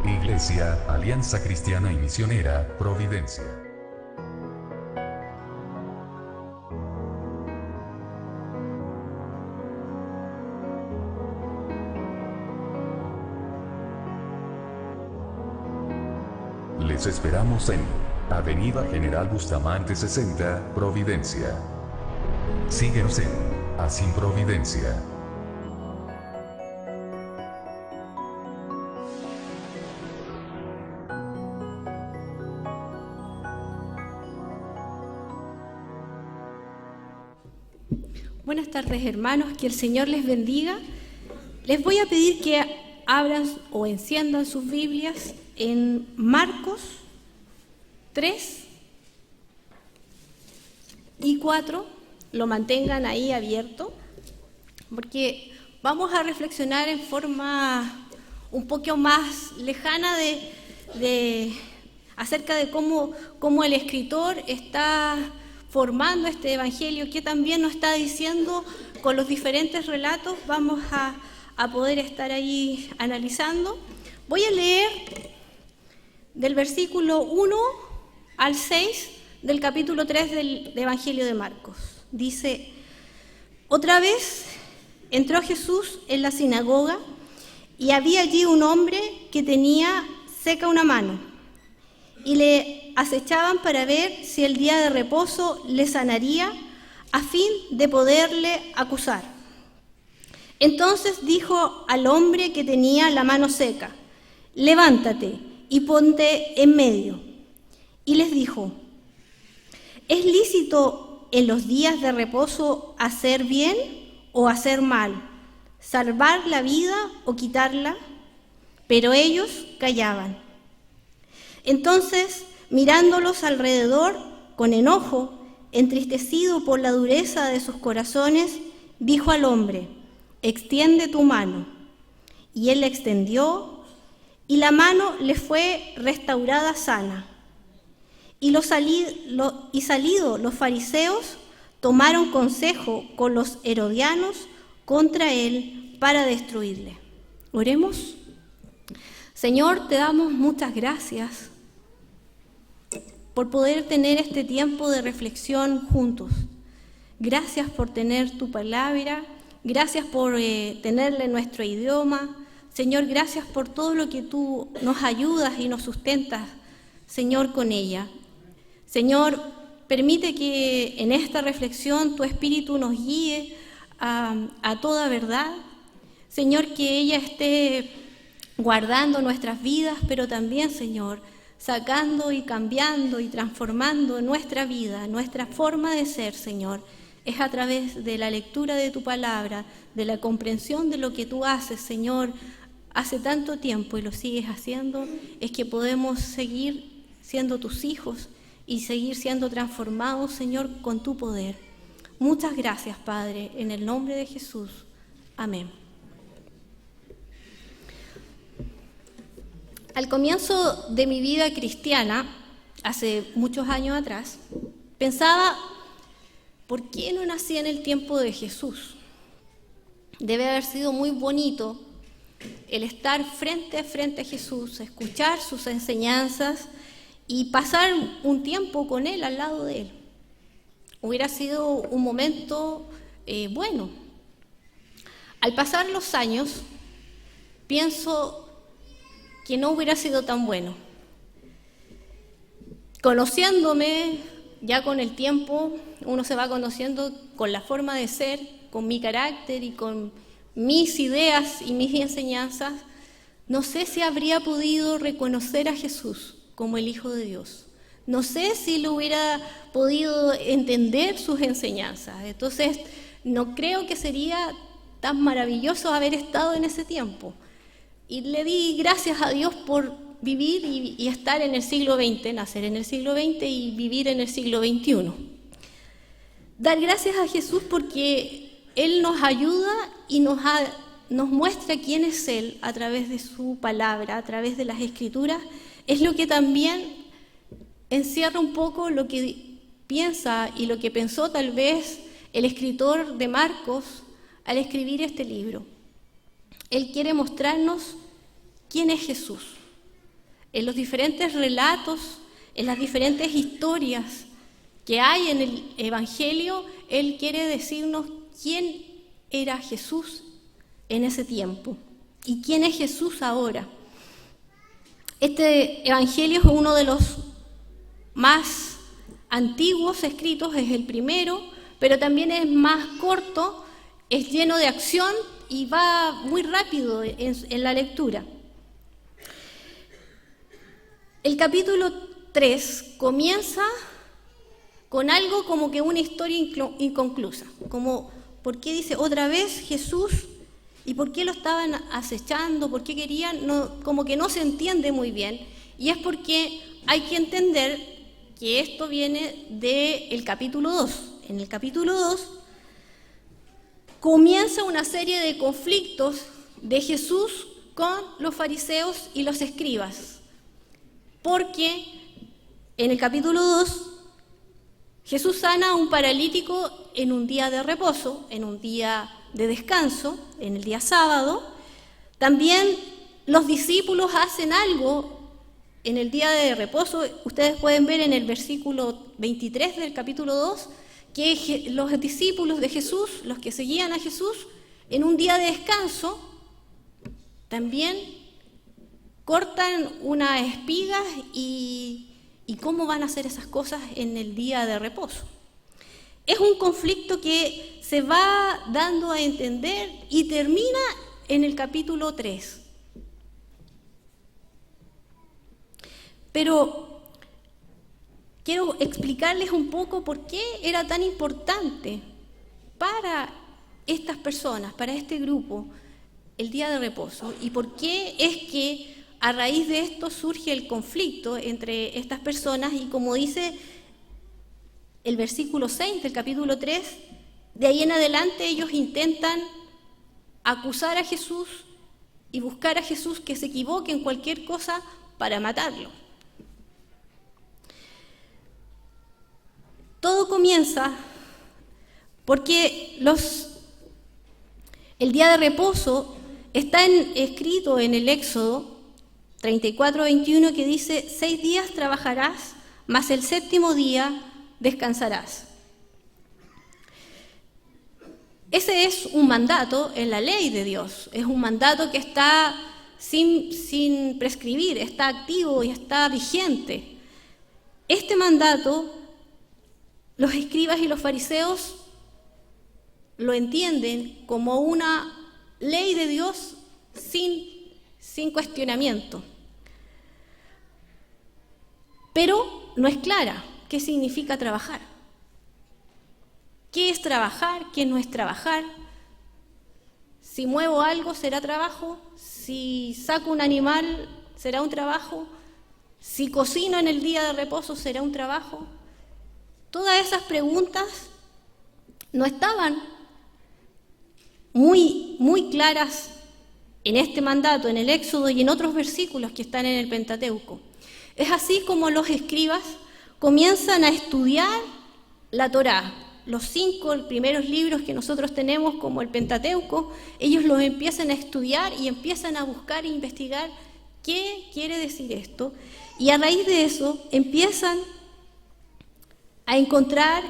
Iglesia, Alianza Cristiana y Misionera, Providencia. Les esperamos en Avenida General Bustamante 60, Providencia. Síguenos en Así Providencia. Buenas tardes, hermanos, que el Señor les bendiga. Les voy a pedir que abran o enciendan sus Biblias en Marcos 3 y 4, lo mantengan ahí abierto, porque vamos a reflexionar en forma un poco más lejana acerca de cómo el escritor está formando este evangelio, que también nos está diciendo con los diferentes relatos. Vamos a poder estar ahí analizando. Voy a leer del versículo 1 al 6 del capítulo 3 del Evangelio de Marcos. Dice: otra vez entró Jesús en la sinagoga y había allí un hombre que tenía seca una mano, y le acechaban para ver si el día de reposo le sanaría, a fin de poderle acusar. Entonces dijo al hombre que tenía la mano seca: levántate y ponte en medio. Y les dijo: ¿es lícito en los días de reposo hacer bien o hacer mal, salvar la vida o quitarla? Pero ellos callaban. Entonces, mirándolos alrededor con enojo, entristecido por la dureza de sus corazones, dijo al hombre: extiende tu mano. Y él la extendió, y la mano le fue restaurada sana. Y salidos los fariseos, tomaron consejo con los herodianos contra él para destruirle. Oremos. Señor, te damos muchas gracias por poder tener este tiempo de reflexión juntos. Gracias por tener tu palabra, gracias por tenerla en nuestro idioma. Señor, gracias por todo lo que tú nos ayudas y nos sustentas, Señor, con ella. Señor, permite que en esta reflexión tu Espíritu nos guíe a toda verdad. Señor, que ella esté guardando nuestras vidas, pero también, Señor, sacando y cambiando y transformando nuestra vida, nuestra forma de ser, Señor. Es a través de la lectura de tu palabra, de la comprensión de lo que tú haces, Señor, hace tanto tiempo y lo sigues haciendo, es que podemos seguir siendo tus hijos y seguir siendo transformados, Señor, con tu poder. Muchas gracias, Padre, en el nombre de Jesús. Amén. Al comienzo de mi vida cristiana, hace muchos años atrás, pensaba: ¿por qué no nací en el tiempo de Jesús? Debe haber sido muy bonito el estar frente a frente a Jesús, escuchar sus enseñanzas y pasar un tiempo con Él, al lado de Él. Hubiera sido un momento bueno. Al pasar los años, pienso que no hubiera sido tan bueno. Conociéndome, ya con el tiempo, uno se va conociendo con la forma de ser, con mi carácter y con mis ideas y mis enseñanzas. No sé si habría podido reconocer a Jesús como el Hijo de Dios. No sé si lo hubiera podido entender sus enseñanzas. Entonces, no creo que sería tan maravilloso haber estado en ese tiempo. Y le di gracias a Dios por vivir y estar en el siglo XX, nacer en el siglo XX y vivir en el siglo XXI. Dar gracias a Jesús porque Él nos ayuda y nos muestra quién es Él a través de su palabra, a través de las Escrituras. Es lo que también encierra un poco lo que piensa y lo que pensó tal vez el escritor de Marcos al escribir este libro. Él quiere mostrarnos quién es Jesús. en los diferentes relatos, en las diferentes historias que hay en el Evangelio, Él quiere decirnos quién era Jesús en ese tiempo y quién es Jesús ahora. Este Evangelio es uno de los más antiguos escritos, es el primero, pero también es más corto, es lleno de acción y va muy rápido en la lectura. El capítulo 3 comienza con algo como que una historia inconclusa, como ¿por qué dice otra vez Jesús? ¿Y por qué lo estaban acechando? ¿Por qué querían? No, como que no se entiende muy bien, y es porque hay que entender que esto viene del capítulo 2. En el capítulo 2 comienza una serie de conflictos de Jesús con los fariseos y los escribas, porque en el capítulo 2 Jesús sana a un paralítico en un día de reposo, en un día de descanso, en el día sábado. También los discípulos hacen algo en el día de reposo. Ustedes pueden ver en el versículo 23 del capítulo 2 que los discípulos de Jesús, los que seguían a Jesús, en un día de descanso, también cortan unas espigas y cómo van a hacer esas cosas en el día de reposo. Es un conflicto que se va dando a entender y termina en el capítulo 3. Pero quiero explicarles un poco por qué era tan importante para estas personas, para este grupo, el día de reposo, y por qué es que a raíz de esto surge el conflicto entre estas personas. Y como dice el versículo 6 del capítulo 3, de ahí en adelante ellos intentan acusar a Jesús y buscar a Jesús que se equivoque en cualquier cosa para matarlo. Todo comienza porque el día de reposo está escrito en el Éxodo 34:21, que dice: 6 días trabajarás, mas el 7º día descansarás. Ese es un mandato en la ley de Dios, es un mandato que está sin prescribir, está activo y está vigente. Este mandato, los escribas y los fariseos lo entienden como una ley de Dios sin cuestionamiento. Pero no es clara qué significa trabajar. ¿Qué es trabajar? ¿Qué no es trabajar? Si muevo algo, ¿será trabajo? Si saco un animal, ¿será un trabajo? Si cocino en el día de reposo, ¿será un trabajo? Todas esas preguntas no estaban muy claras en este mandato, en el Éxodo y en otros versículos que están en el Pentateuco. Es así como los escribas comienzan a estudiar la Torá. Los 5 primeros libros que nosotros tenemos, como el Pentateuco, ellos los empiezan a estudiar y empiezan a buscar e investigar qué quiere decir esto. Y a raíz de eso empiezan a encontrar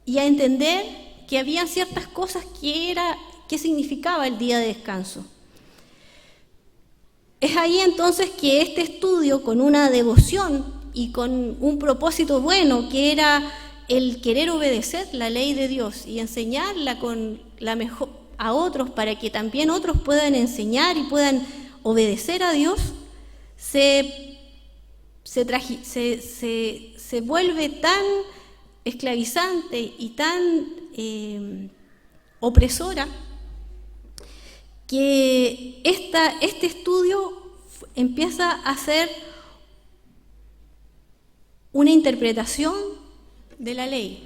y a entender que había ciertas cosas que significaba el día de descanso. Es ahí entonces que este estudio, con una devoción y con un propósito bueno, que era el querer obedecer la ley de Dios y enseñarla a otros, para que también otros puedan enseñar y puedan obedecer a Dios, se vuelve tan esclavizante y tan opresora, que este estudio empieza a ser una interpretación de la ley.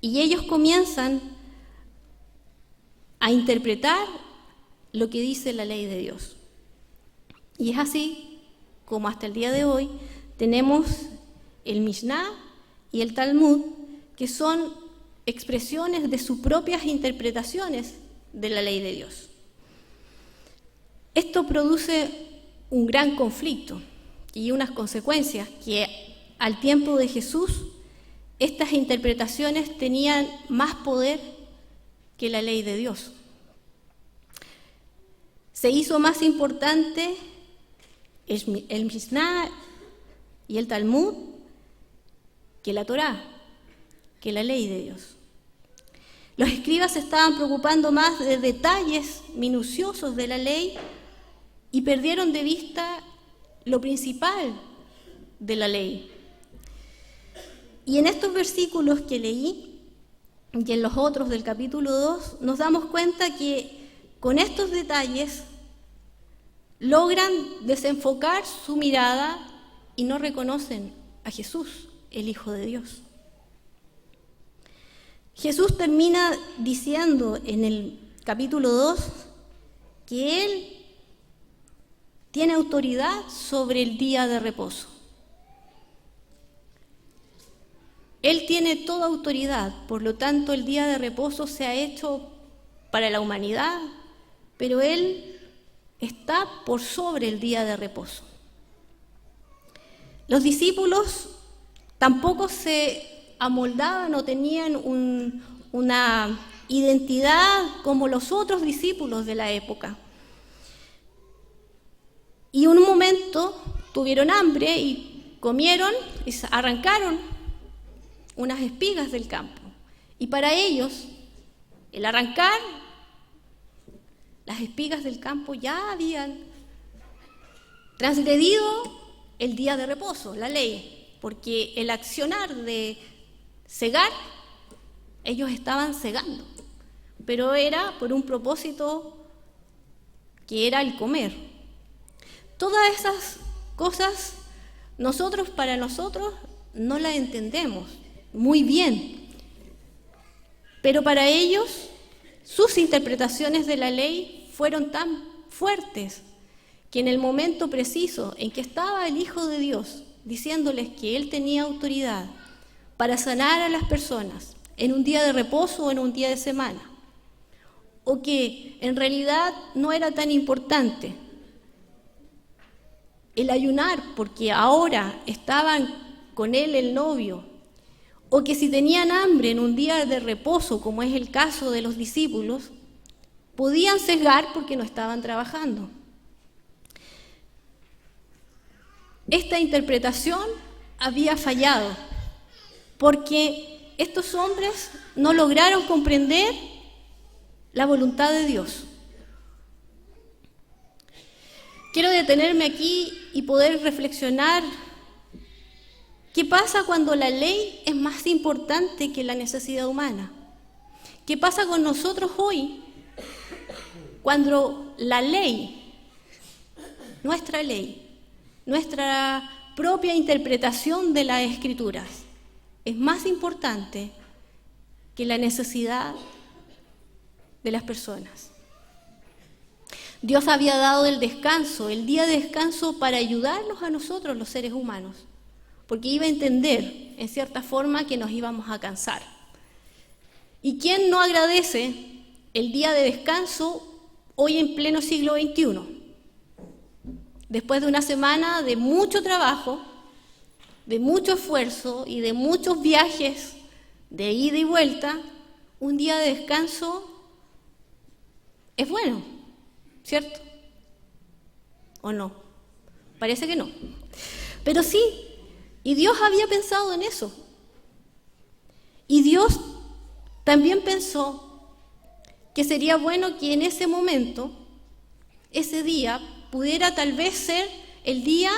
Y ellos comienzan a interpretar lo que dice la ley de Dios. Y es así como hasta el día de hoy tenemos el Mishnah y el Talmud, que son expresiones de sus propias interpretaciones de la ley de Dios. Esto produce un gran conflicto y unas consecuencias que al tiempo de Jesús estas interpretaciones tenían más poder que la ley de Dios. Se hizo más importante el Misná y el Talmud que la Torá, que la ley de Dios. Los escribas se estaban preocupando más de detalles minuciosos de la ley y perdieron de vista lo principal de la ley. Y en estos versículos que leí y en los otros del capítulo 2 nos damos cuenta que con estos detalles logran desenfocar su mirada y no reconocen a Jesús, el Hijo de Dios. Jesús termina diciendo en el capítulo 2 que Él tiene autoridad sobre el día de reposo. Él tiene toda autoridad, por lo tanto el día de reposo se ha hecho para la humanidad, pero Él está por sobre el día de reposo. Los discípulos tampoco se amoldaban o tenían una identidad como los otros discípulos de la época. Y en un momento tuvieron hambre y comieron y arrancaron unas espigas del campo. Y para ellos, el arrancar las espigas del campo ya habían transgredido el día de reposo, la ley, porque el accionar de cegar, ellos estaban cegando, pero era por un propósito que era el comer. Todas esas cosas para nosotros no las entendemos muy bien, pero para ellos sus interpretaciones de la ley fueron tan fuertes que en el momento preciso en que estaba el Hijo de Dios diciéndoles que Él tenía autoridad para sanar a las personas en un día de reposo o en un día de semana, o que en realidad no era tan importante el ayunar porque ahora estaban con Él el novio, o que si tenían hambre en un día de reposo, como es el caso de los discípulos, podían cegar porque no estaban trabajando. Esta interpretación había fallado, porque estos hombres no lograron comprender la voluntad de Dios. Quiero detenerme aquí y poder reflexionar qué pasa cuando la ley es más importante que la necesidad humana. ¿Qué pasa con nosotros hoy cuando la ley, nuestra propia interpretación de las Escrituras es más importante que la necesidad de las personas? Dios había dado el descanso, el día de descanso para ayudarnos a nosotros, los seres humanos, porque iba a entender, en cierta forma, que nos íbamos a cansar. ¿Y quién no agradece el día de descanso hoy en pleno siglo XXI? Después de una semana de mucho trabajo, de mucho esfuerzo y de muchos viajes de ida y vuelta, un día de descanso es bueno, ¿cierto? ¿O no? Parece que no. Pero sí, y Dios había pensado en eso. Y Dios también pensó que sería bueno que en ese momento, ese día, pudiera tal vez ser el día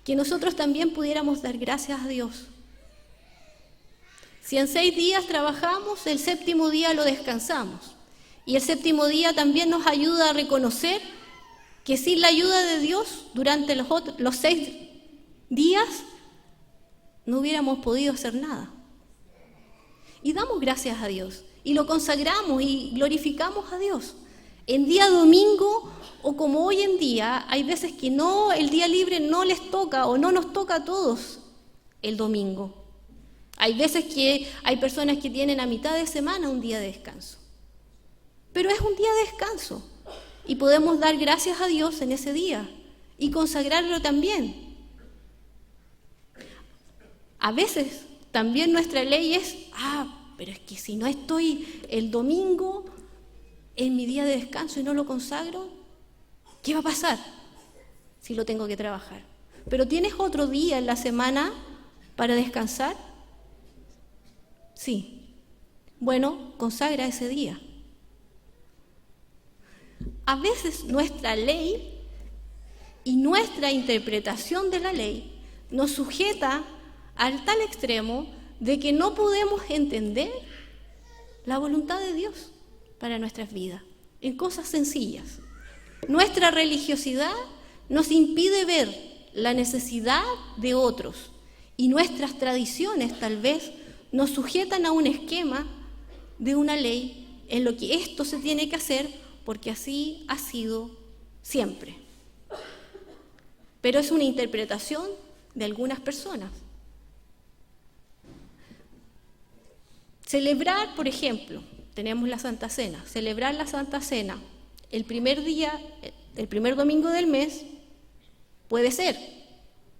que nosotros también pudiéramos dar gracias a Dios. Si en 6 días trabajamos, el 7º día lo descansamos. Y el 7º día también nos ayuda a reconocer que sin la ayuda de Dios, durante los 6 días, no hubiéramos podido hacer nada. Y damos gracias a Dios, y lo consagramos y glorificamos a Dios. En día domingo, o como hoy en día, hay veces que no, el día libre no les toca o no nos toca a todos el domingo. Hay veces que hay personas que tienen a mitad de semana un día de descanso. Pero es un día de descanso y podemos dar gracias a Dios en ese día. y consagrarlo también. A veces también nuestra ley es, pero es que si no estoy el domingo en mi día de descanso y no lo consagro, ¿qué va a pasar si lo tengo que trabajar? ¿Pero tienes otro día en la semana para descansar? Sí. Bueno, consagra ese día. A veces nuestra ley y nuestra interpretación de la ley nos sujeta al tal extremo de que no podemos entender la voluntad de Dios para nuestras vidas, en cosas sencillas. Nuestra religiosidad nos impide ver la necesidad de otros y nuestras tradiciones tal vez nos sujetan a un esquema de una ley en lo que esto se tiene que hacer porque así ha sido siempre. Pero es una interpretación de algunas personas. Celebrar, por ejemplo, tenemos la Santa Cena. Celebrar la Santa Cena el primer día, el primer domingo del mes, puede ser.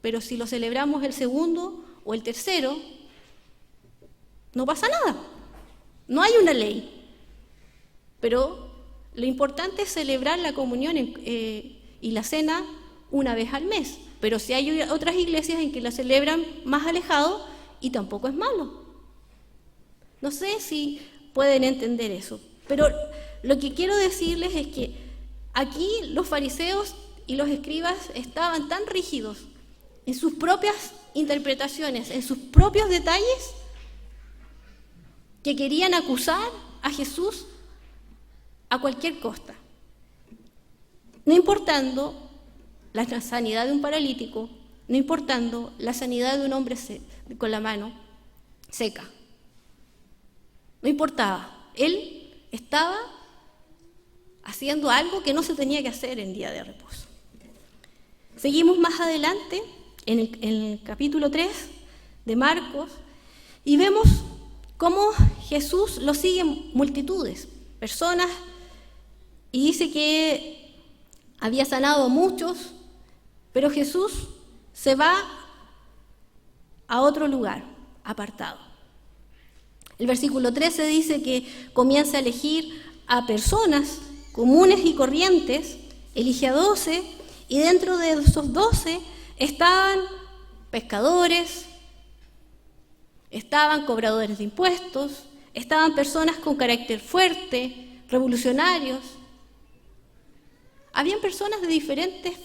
Pero si lo celebramos el segundo o el tercero, no pasa nada. No hay una ley. Pero lo importante es celebrar la comunión y la cena una vez al mes. Pero si hay otras iglesias en que la celebran más alejado y tampoco es malo. No sé si pueden entender eso, pero lo que quiero decirles es que aquí los fariseos y los escribas estaban tan rígidos en sus propias interpretaciones, en sus propios detalles, que querían acusar a Jesús a cualquier costa, no importando la sanidad de un paralítico, no importando la sanidad de un hombre con la mano seca. No importaba, él estaba haciendo algo que no se tenía que hacer en día de reposo. Seguimos más adelante, en el capítulo 3 de Marcos, y vemos cómo Jesús lo siguen multitudes, personas, y dice que había sanado a muchos, pero Jesús se va a otro lugar, apartado. El versículo 13 dice que comienza a elegir a personas comunes y corrientes, elige a 12, y dentro de esos 12 estaban pescadores, estaban cobradores de impuestos, estaban personas con carácter fuerte, revolucionarios. Habían personas de diferentes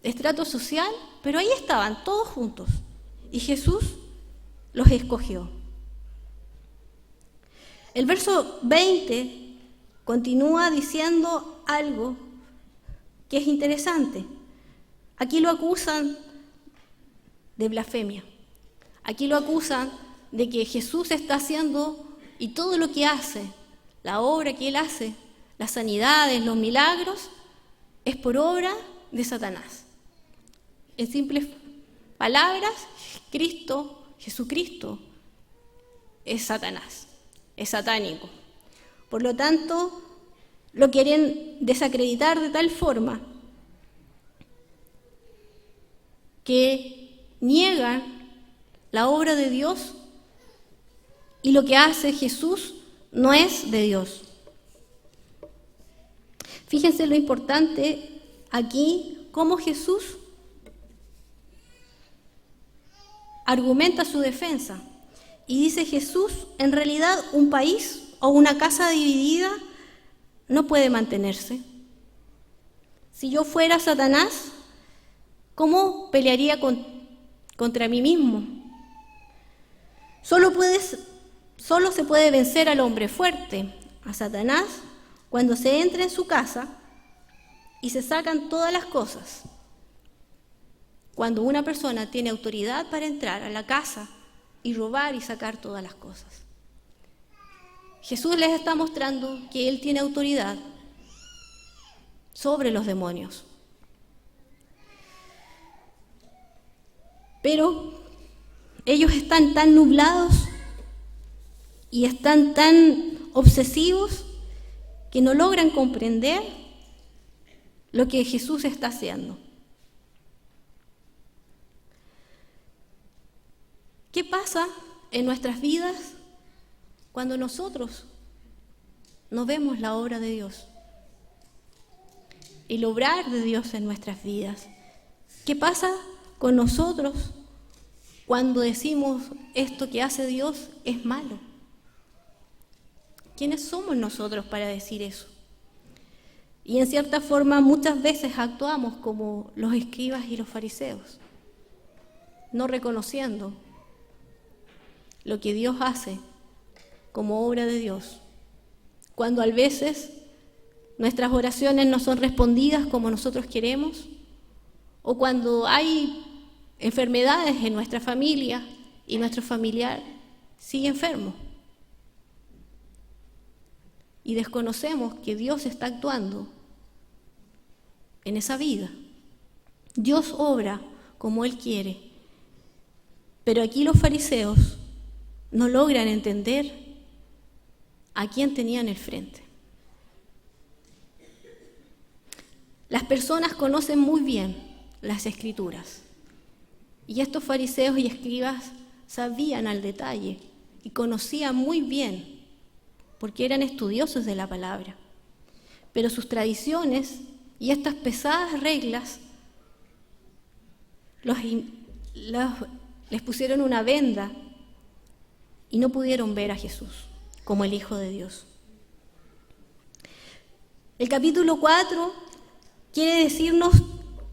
estratos social, pero ahí estaban todos juntos, y Jesús los escogió. El verso 20 continúa diciendo algo que es interesante. Aquí lo acusan de blasfemia. Aquí lo acusan de que Jesús está haciendo, y todo lo que hace, la obra que él hace, las sanidades, los milagros, es por obra de Satanás. En simples palabras, Jesucristo es Satanás. Es satánico. Por lo tanto, lo quieren desacreditar de tal forma que niegan la obra de Dios y lo que hace Jesús no es de Dios. Fíjense lo importante aquí, cómo Jesús argumenta su defensa. Y dice Jesús, en realidad un país o una casa dividida no puede mantenerse. Si yo fuera Satanás, ¿cómo pelearía contra mí mismo? Solo se puede vencer al hombre fuerte, a Satanás, cuando se entra en su casa y se sacan todas las cosas. Cuando una persona tiene autoridad para entrar a la casa y robar y sacar todas las cosas. Jesús les está mostrando que Él tiene autoridad sobre los demonios. Pero ellos están tan nublados y están tan obsesivos que no logran comprender lo que Jesús está haciendo. ¿Qué pasa en nuestras vidas cuando nosotros no vemos la obra de Dios? El obrar de Dios en nuestras vidas. ¿Qué pasa con nosotros cuando decimos esto que hace Dios es malo? ¿Quiénes somos nosotros para decir eso? Y en cierta forma muchas veces actuamos como los escribas y los fariseos, no reconociendo lo que Dios hace como obra de Dios, cuando a veces nuestras oraciones no son respondidas como nosotros queremos, o cuando hay enfermedades en nuestra familia y nuestro familiar sigue enfermo. Y desconocemos que Dios está actuando en esa vida. Dios obra como Él quiere. Pero aquí los fariseos no logran entender a quién tenían el frente. Las personas conocen muy bien las Escrituras. Y estos fariseos y escribas sabían al detalle y conocían muy bien, porque eran estudiosos de la palabra. Pero sus tradiciones y estas pesadas reglas les pusieron una venda y no pudieron ver a Jesús como el Hijo de Dios. El capítulo 4 quiere decirnos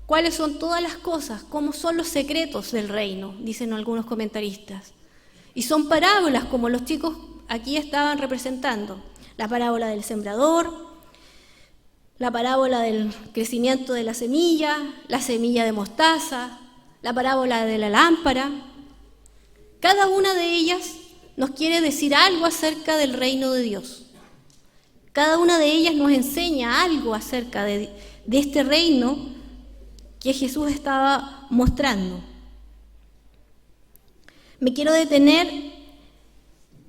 cuáles son todas las cosas, cómo son los secretos del reino, dicen algunos comentaristas. Y son parábolas, como los chicos aquí estaban representando. La parábola del sembrador, la parábola del crecimiento de la semilla de mostaza, la parábola de la lámpara. Cada una de ellas nos quiere decir algo acerca del reino de Dios. Cada una de ellas nos enseña algo acerca de este reino que Jesús estaba mostrando. Me quiero detener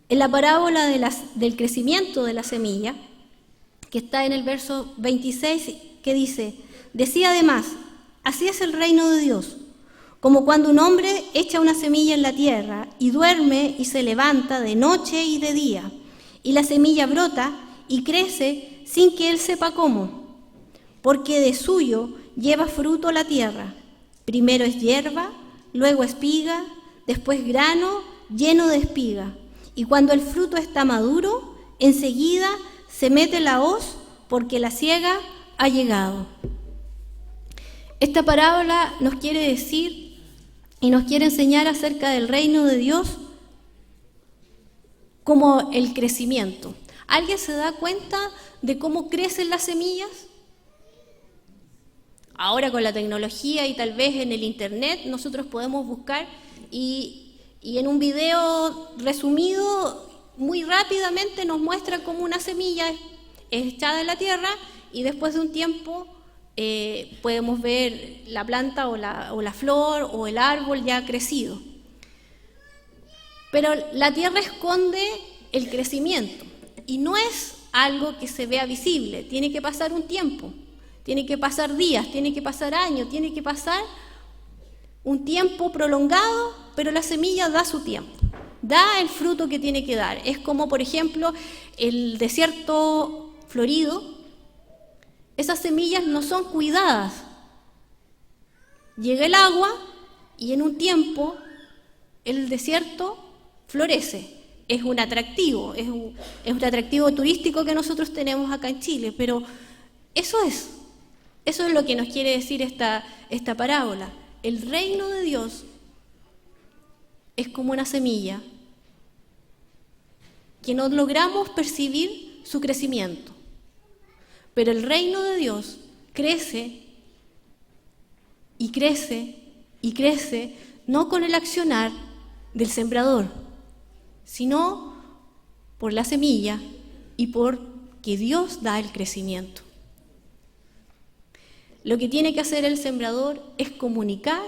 en la parábola del crecimiento de la semilla, que está en el verso 26, que dice: decía además, así es el reino de Dios, como cuando un hombre echa una semilla en la tierra y duerme y se levanta de noche y de día, y la semilla brota y crece sin que él sepa cómo, porque de suyo lleva fruto la tierra. Primero es hierba, luego espiga, después grano lleno de espiga. Y cuando el fruto está maduro, enseguida se mete la hoz, porque la siega ha llegado. Esta parábola nos quiere decir y nos quiere enseñar acerca del reino de Dios como el crecimiento. ¿Alguien se da cuenta de cómo crecen las semillas? Ahora con la tecnología y tal vez en el internet nosotros podemos buscar y en un video resumido muy rápidamente nos muestra cómo una semilla es echada en la tierra y después de un tiempo podemos ver la planta o la flor o el árbol ya crecido. Pero la tierra esconde el crecimiento y no es algo que se vea visible, tiene que pasar un tiempo. Tiene que pasar días, tiene que pasar años, tiene que pasar un tiempo prolongado, pero la semilla da su tiempo, da el fruto que tiene que dar. Es como, por ejemplo, el desierto florido. Esas semillas no son cuidadas. Llega el agua y en un tiempo el desierto florece. Es un atractivo, es un atractivo turístico que nosotros tenemos acá en Chile, pero eso es lo que nos quiere decir esta parábola. El reino de Dios es como una semilla que no logramos percibir su crecimiento. Pero el reino de Dios crece y crece y crece, no con el accionar del sembrador, sino por la semilla y porque Dios da el crecimiento. Lo que tiene que hacer el sembrador es comunicar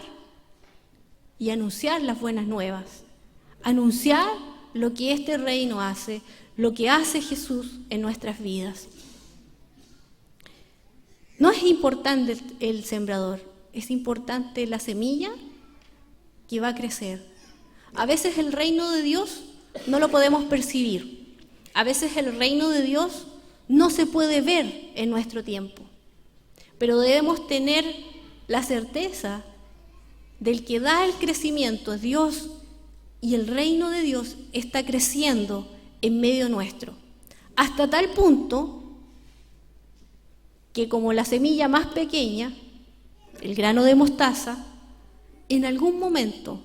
y anunciar las buenas nuevas, anunciar lo que este reino hace, lo que hace Jesús en nuestras vidas. No es importante el sembrador, es importante la semilla que va a crecer. A veces el reino de Dios no lo podemos percibir. A veces el reino de Dios no se puede ver en nuestro tiempo. Pero debemos tener la certeza del que da el crecimiento es Dios, y el reino de Dios está creciendo en medio nuestro. Hasta tal punto que como la semilla más pequeña, el grano de mostaza, en algún momento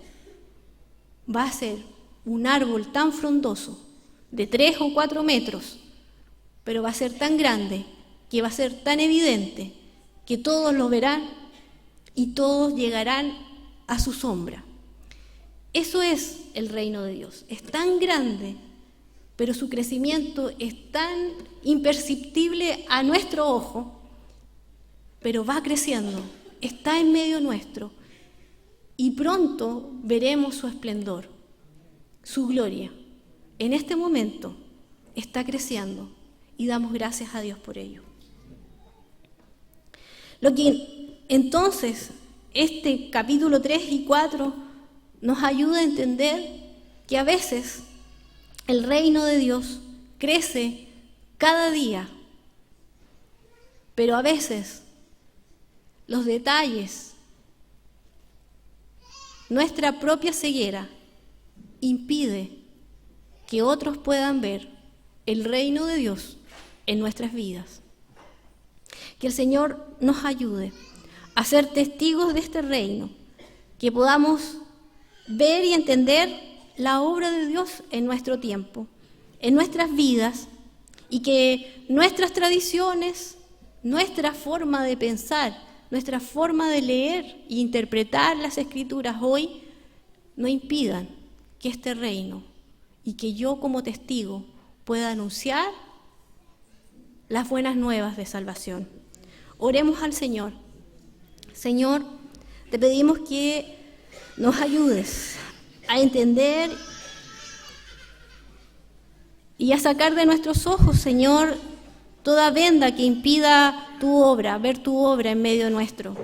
va a ser un árbol tan frondoso, de 3 o 4 metros, pero va a ser tan grande, que va a ser tan evidente, que todos lo verán y todos llegarán a su sombra. Eso es el reino de Dios. Es tan grande, pero su crecimiento es tan imperceptible a nuestro ojo, pero va creciendo, está en medio nuestro, y pronto veremos su esplendor, su gloria. En este momento está creciendo y damos gracias a Dios por ello. Lo que entonces este capítulo 3 y 4 nos ayuda a entender que a veces el reino de Dios crece cada día, pero a veces los detalles, nuestra propia ceguera, impide que otros puedan ver el reino de Dios en nuestras vidas. Que el Señor nos ayude a ser testigos de este reino, que podamos ver y entender la obra de Dios en nuestro tiempo, en nuestras vidas, y que nuestras tradiciones, nuestra forma de pensar, nuestra forma de leer e interpretar las Escrituras hoy no impidan que este reino y que yo como testigo pueda anunciar las buenas nuevas de salvación. Oremos al Señor. Señor, te pedimos que nos ayudes a entender y a sacar de nuestros ojos, Señor, toda venda que impida tu obra, ver tu obra en medio nuestro.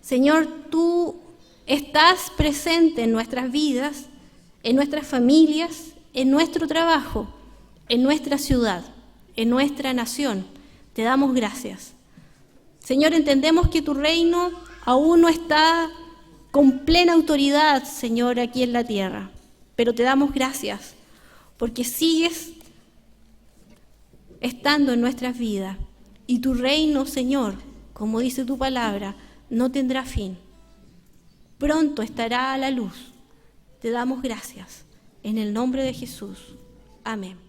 Señor, tú estás presente en nuestras vidas, en nuestras familias, en nuestro trabajo, en nuestra ciudad, en nuestra nación. Te damos gracias. Señor, entendemos que tu reino aún no está con plena autoridad, Señor, aquí en la tierra, pero te damos gracias porque sigues estando en nuestras vidas, y tu reino, Señor, como dice tu palabra, no tendrá fin. Pronto estará a la luz. Te damos gracias. En el nombre de Jesús. Amén.